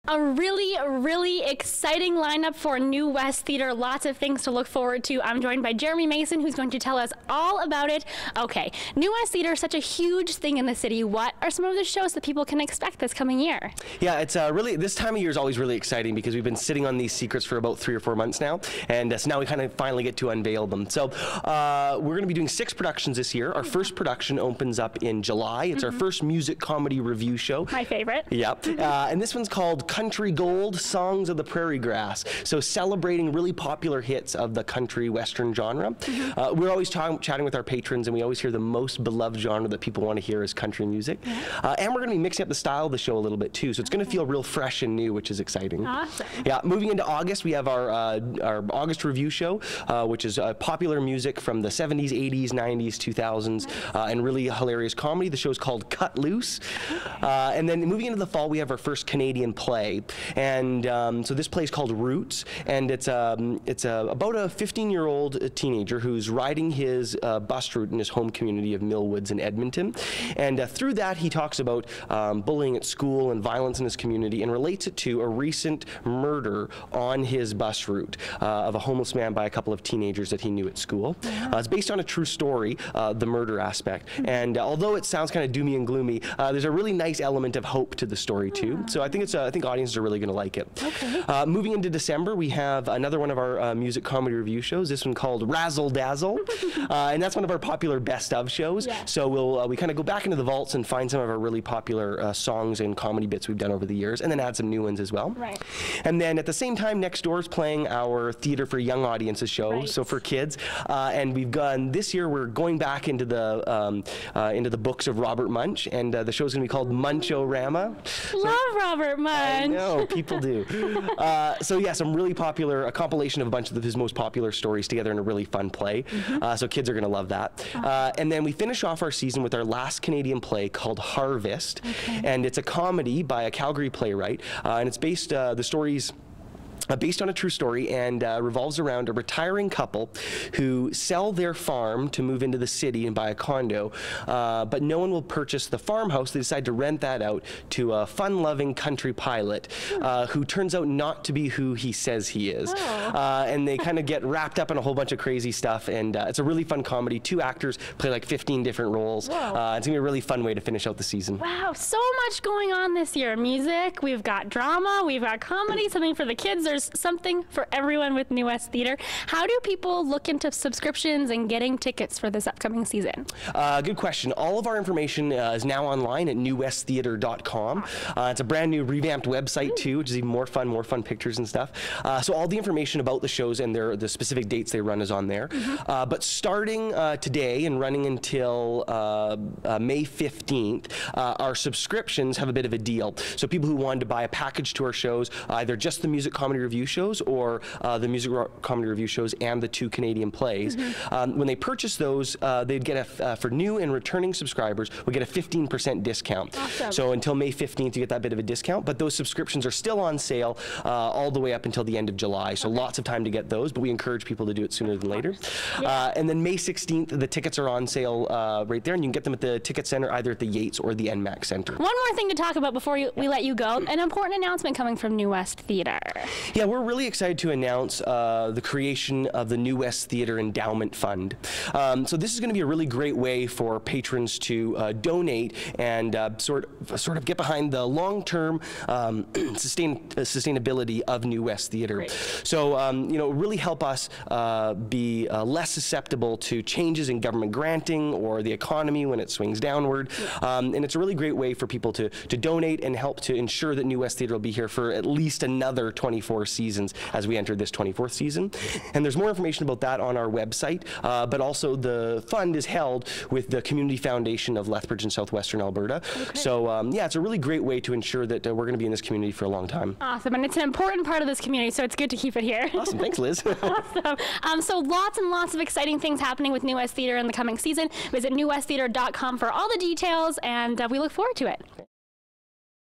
A really exciting lineup for New West Theatre. Lots of things to look forward to. I'm joined by Jeremy Mason, who's going to tell us all about it. Okay, New West Theatre is such a huge thing in the city. What are some of the shows that people can expect this coming year? Yeah, it's really, this time of year is always really exciting because we've been sitting on these secrets for about 3 or 4 months now, and so now we kind of finally get to unveil them. So we're going to be doing 6 productions this year. Our first production opens up in July. It's our first music comedy review show. My favorite. Yep. And this one's called Country Gold, Songs of the Prairie Grass. So celebrating really popular hits of the country western genre. We're always chatting with our patrons, and we always hear the most beloved genre that people want to hear is country music. And we're going to be mixing up the style of the show a little bit too, so it's going to feel real fresh and new, which is exciting. Awesome. Yeah, moving into August, we have our August review show, which is popular music from the 70s, 80s, 90s, 2000s, and really hilarious comedy. The show is called Cut Loose. And then moving into the fall, we have our first Canadian play. And so this play is called Roots, and it's about a 15-year-old teenager who's riding his bus route in his home community of Millwoods in Edmonton. And through that, he talks about bullying at school and violence in his community, and relates it to a recent murder on his bus route of a homeless man by a couple of teenagers that he knew at school. It's based on a true story, the murder aspect. And although it sounds kind of doomy and gloomy, there's a really nice element of hope to the story too. So I think audiences are really going to like it. Moving into December, we have another one of our music comedy review shows. This one called Razzle Dazzle, and that's one of our popular best of shows. So we kind of go back into the vaults and find some of our really popular songs and comedy bits we've done over the years, and then add some new ones as well. And then at the same time, Next Door is playing our Theatre for Young Audiences show, so for kids. And we've gone this year. We're going back into the books of Robert Munsch, and the show's going to be called Munch-O-Rama. Love Robert Munsch. I know, people do. So yeah, some really popular, a compilation of a bunch of his most popular stories together in a really fun play. So kids are going to love that. And then we finish off our season with our last Canadian play called Harvest. And it's a comedy by a Calgary playwright. And it's based, the story's based on a true story, and revolves around a retiring couple who sell their farm to move into the city and buy a condo, but no one will purchase the farmhouse. They decide to rent that out to a fun-loving country pilot who turns out not to be who he says he is. And they kind of get wrapped up in a whole bunch of crazy stuff, and it's a really fun comedy. 2 actors play like 15 different roles. It's going to be a really fun way to finish out the season. Wow, so much going on this year. Music, we've got drama, we've got comedy, something for the kids. There's something for everyone with New West Theatre. How do people look into subscriptions and getting tickets for this upcoming season? Good question. All of our information is now online at newwesttheatre.com. It's a brand new revamped website too, which is even more fun pictures and stuff. So all the information about the shows and the specific dates they run is on there. But starting today and running until May 15th, our subscriptions have a bit of a deal. So people who wanted to buy a package to our shows, either just the music comedy review shows or the music comedy review shows and the 2 Canadian plays. When they purchase those, they'd get for new and returning subscribers, we get a 15% discount. So until May 15th, you get that bit of a discount, but those subscriptions are still on sale all the way up until the end of July. So lots of time to get those, but we encourage people to do it sooner than later. And then May 16th, the tickets are on sale right there, and you can get them at the Ticket Center, either at the Yates or the NMAX Center. One more thing to talk about before we let you go, an important announcement coming from New West Theatre. Yeah, we're really excited to announce the creation of the New West Theatre Endowment Fund. So this is going to be a really great way for patrons to donate and sort of get behind the long-term sustainability of New West Theatre. So you know, really help us be less susceptible to changes in government granting or the economy when it swings downward. And it's a really great way for people to donate and help to ensure that New West Theatre will be here for at least another 24 seasons as we enter this 24th season. And there's more information about that on our website, but also the fund is held with the Community Foundation of Lethbridge in southwestern Alberta. So yeah, it's a really great way to ensure that we're going to be in this community for a long time. Awesome, and it's an important part of this community, so it's good to keep it here. Awesome, thanks Liz. Awesome. So lots and lots of exciting things happening with New West Theatre in the coming season. Visit newwesttheatre.com for all the details, and we look forward to it.